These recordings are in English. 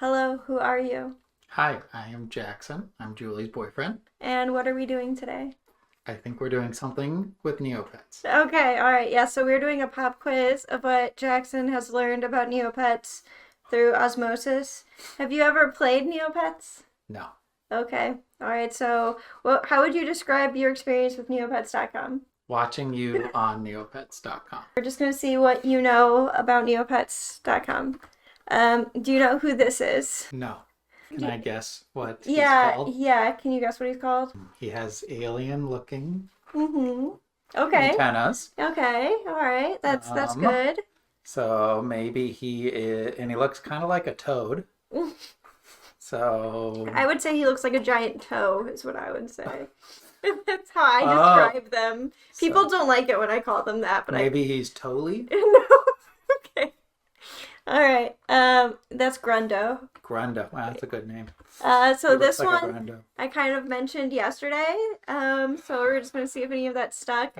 Hello, who are you? Hi, I am Jackson. I'm Julie's boyfriend. And what are we doing today? I think we're doing something with Neopets. Okay, all right. Yeah, so we're doing a pop quiz of what Jackson has learned about Neopets through osmosis. Have you ever played Neopets? No. Okay. All right. So, how would you describe your experience with Neopets.com? Watching you on Neopets.com. We're just going to see what you know about Neopets.com. Do you know who this is? No. Can I guess what he's Yeah, called? yeah. Can you guess what he's called? He has alien-looking Mm-hmm. Okay. antennas. Okay. All right. That's good. So maybe he is, and he looks kind of like a toad. So I would say he looks like a giant toe, is what I would say. That's how I describe them. People don't like it when I call them that, but maybe he's Toly? No. Okay. All right. That's Grundo. Grundo. Wow, that's a good name. So He this looks like a one Grundo. I kind of mentioned yesterday. So we're just gonna see if any of that stuck.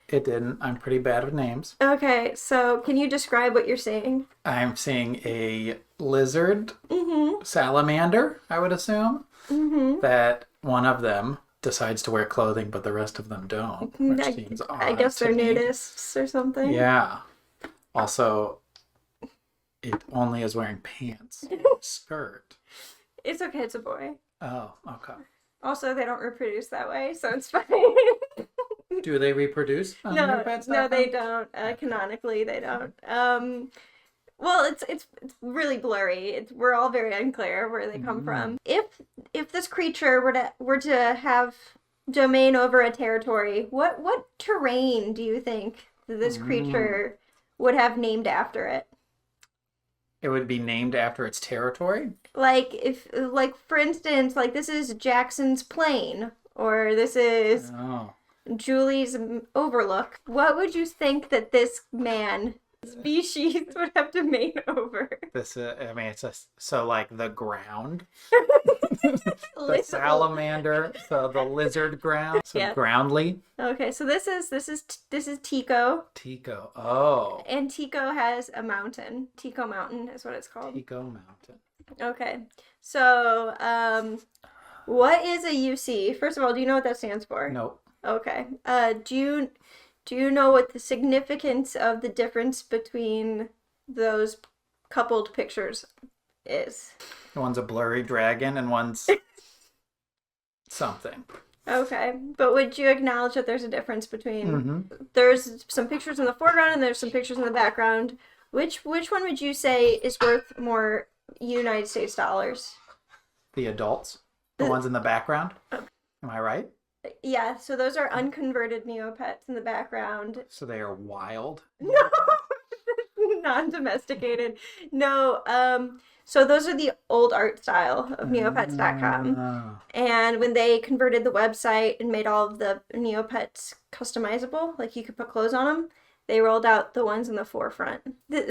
It didn't. I'm pretty bad with names. Okay. So can you describe what you're seeing? I'm seeing a lizard Mm-hmm. salamander, I would assume, Mm-hmm. that one of them decides to wear clothing, but the rest of them don't, which seems odd. I guess they're to me. nudists or something. Yeah. Also, it only is wearing pants, and a skirt. It's okay. It's a boy. Oh, okay. Also, they don't reproduce that way, so it's fine. Do they reproduce on Neopets.com? No, they don't. Canonically, they don't. Well, it's really blurry. We're all very unclear where they come from. If this creature were to have domain over a territory, what terrain do you think this creature would have named after it? It would be named after its territory? Like for instance, like this is Jackson's Plain, or this is Oh. Julie's Overlook. What would you think that this species would have domain over? This, I mean, so like the ground, the Literal. salamander, so the lizard ground, so Yeah. groundly. Okay, so this is Tico, Tico. Oh. and Tico has a mountain. Tico Mountain is what it's called. Tico Mountain. Okay, so what is a UC? First of all, do you know what that stands for? Nope. Okay. Do you know what the significance of the difference between those coupled pictures is? One's a blurry dragon and one's something. Okay, but would you acknowledge that there's a difference between Mm-hmm. there's some pictures in the foreground and there's some pictures in the background? Which one would you say is worth more United States dollars? The adults. The ones in the background. Am I right? Yeah, so those are unconverted Neopets in the background. So they are wild. No, non-domesticated. No, so those are the old art style of Neopets.com. Oh. And when they converted the website and made all of the Neopets customizable, like you could put clothes on them, they rolled out the ones in the forefront.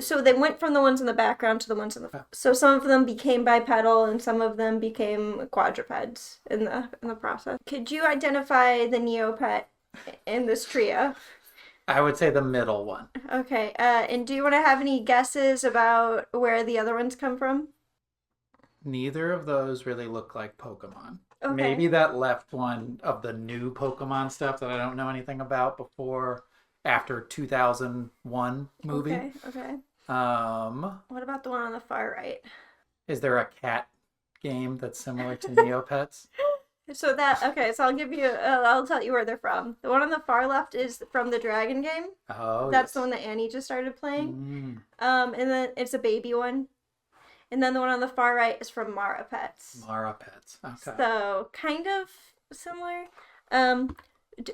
So they went from the ones in the background to the ones in the... So some of them became bipedal and some of them became quadrupeds in the process. Could you identify the Neopet in this trio? I would say the middle one. Okay, and do you want to have any guesses about where the other ones come from? Neither of those really look like Pokemon. Okay. Maybe that left one of the new Pokemon stuff that I don't know anything about after 2001 movie. Okay. Um, What about the one on the far right? is there a cat game that's similar to Neopets? So I'll give you, I'll tell you where they're from. The one on the far left is from the Dragon game. Oh, That's yes. the one that Annie just started playing. Mm, And then it's a baby one. And then the one on the far right is from Mara Pets. Mara Pets. Okay. So kind of similar.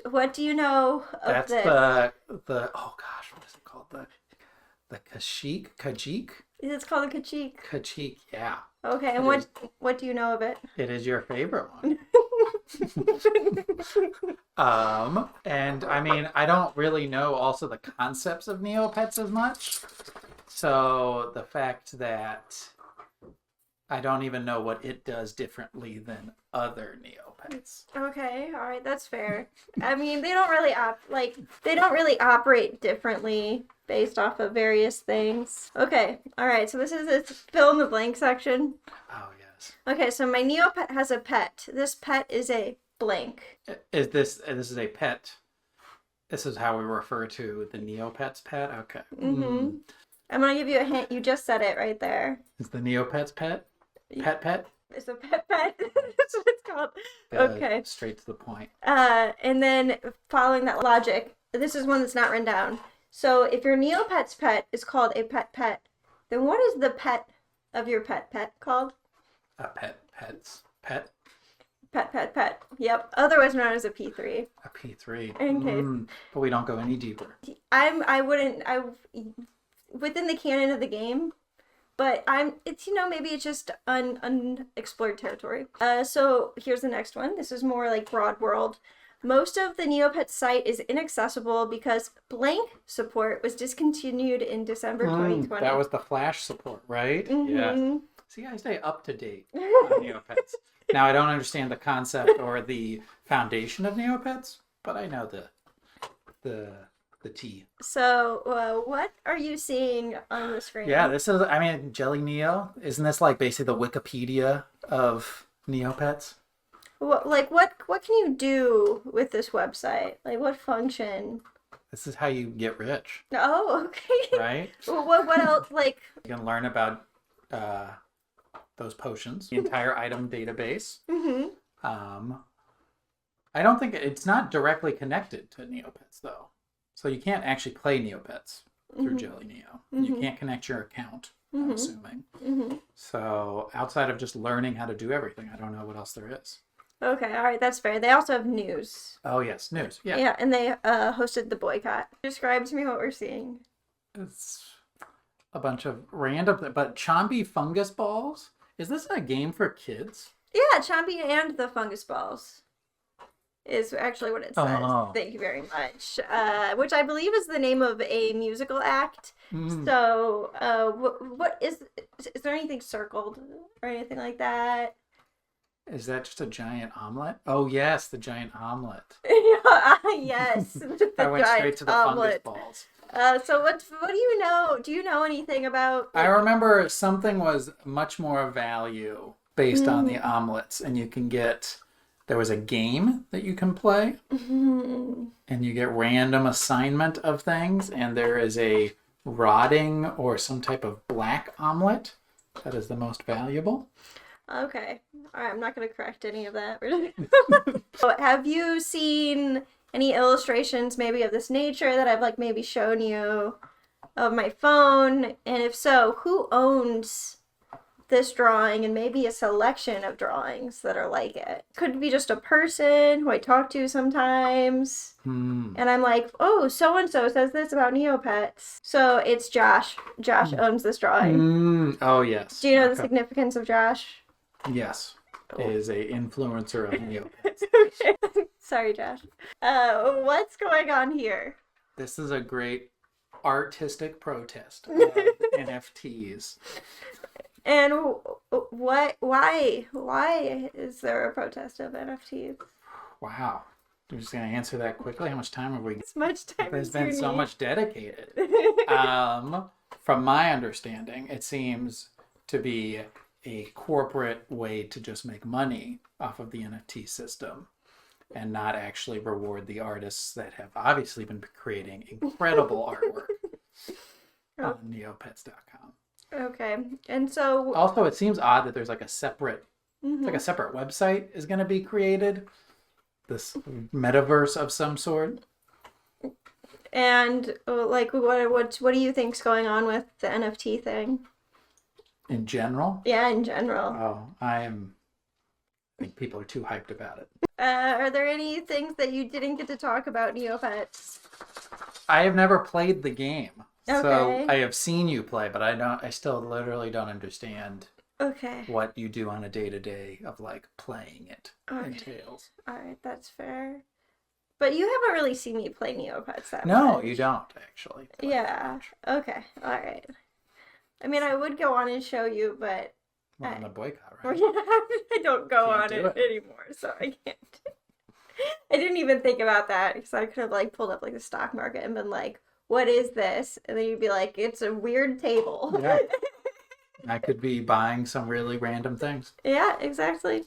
What do you know of That's this? the oh gosh, what is it called? The Kajik? It's called a Kachik. Kajik, yeah. Okay, and what do you know of it? It is your favorite one. And I mean, I don't really know also the concepts of Neopets as much. So the fact that I don't even know what it does differently than other Neopets. Neopets. Okay, all right, that's fair. I mean, they don't really operate differently based off of various things. Okay, all right. So this is its fill in the blank section. Oh yes. Okay, so my Neopet has a pet. This pet is a blank. Is this is a pet? This is how we refer to the Neopets pet. Okay. Mm-hmm. I'm gonna give you a hint. You just said it right there. Is the Neopets pet? Pet? It's a pet. That's what it's called. Okay. Straight to the point. And then following that logic, this is one that's not written down. So if your Neopet's pet is called a pet, then what is the pet of your pet called? A pet. Pet. Yep. Otherwise known as a P3. A P3. In case. But we don't go any deeper. I wouldn't within the canon of the game, but it's maybe it's just unexplored territory. So here's the next one. This is more like broad world. Most of the Neopets site is inaccessible because blank support was discontinued in December 2020. That was the Flash support, right? Mm-hmm. Yes. See, I stay up to date on Neopets. Now, I don't understand the concept or the foundation of Neopets, but I know the tea. So, what are you seeing on the screen? Yeah, this is, Jelly Neo. Isn't this like basically the Wikipedia of Neopets? What can you do with this website? Like, what function? This is how you get rich. Oh, okay. Right? What else? Like, you can learn about those potions, the entire item database. Mm-hmm. I don't think it's not directly connected to Neopets though, so you can't actually play Neopets through Jelly Neo. You can't connect your account. I'm assuming. So outside of just learning how to do everything, I don't know what else there is. Okay, all right, that's fair. They also have news. Oh yes, news. Yeah. Yeah, and they hosted the boycott. Describe to me what we're seeing. It's a bunch of random, but Chompy fungus balls. Is this a game for kids? Yeah, Chompy and the fungus balls is actually what it says. Oh. Thank you very much. Which I believe is the name of a musical act. So, what is there anything circled or anything like that? Is that just a giant omelet? Oh yes, the giant omelet. Yes. I went straight to the fungus balls. So what do you know? Do you know anything about? I remember something was much more value based on the omelets, and you can get. There was a game that you can play, and you get random assignment of things, and there is a rotting or some type of black omelet that is the most valuable. Okay. All right, I'm not going to correct any of that. So, have you seen any illustrations maybe of this nature that I've maybe shown you of my phone? And if so, who owns this drawing and maybe a selection of drawings that are like it? Could be just a person who I talk to sometimes. And I'm like, oh, so-and-so says this about Neopets. So it's Josh. Josh owns this drawing. Oh, yes. Do you know the significance of Josh? Yes. Is a influencer of Neopets. Okay. Sorry, Josh. What's going on here? This is a great artistic protest of NFTs. And why is there a protest of NFTs? Wow. I'm just going to answer that quickly. How much time have we? As much time There's as been you so need. much dedicated. From my understanding, it seems to be a corporate way to just make money off of the NFT system and not actually reward the artists that have obviously been creating incredible artwork on neopets.com. Okay. And so Also, it seems odd that there's like a separate like a separate website is going to be created, this metaverse of some sort. and what do you think's going on with the NFT thing? In general? Yeah, in general. Oh, I think people are too hyped about it. Are there any things that you didn't get to talk about Neopets? I have never played the game. Okay. So I have seen you play, but I still literally don't understand Okay. what you do on a day-to-day of playing it Okay. entails. All right, that's fair. But you haven't really seen me play Neopets that No, much. you don't actually. Yeah. Okay. All right. I mean, I would go on and show you, but We're on the boycott, Or right? I don't go Can't on do it it. anymore, so I can't. I didn't even think about that because I could have like pulled up like the stock market and been like, "What is this?" And then you'd be like, "It's a weird table." Yeah. I could be buying some really random things. Yeah, exactly.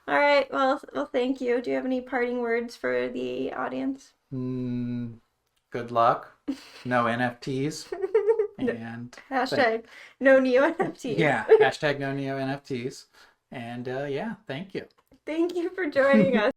All right. Well, thank you. Do you have any parting words for the audience? Good luck. No NFTs. No, And hashtag no neo NFTs. yeah, hashtag no neo NFTs. And yeah, thank you. Thank you for joining us.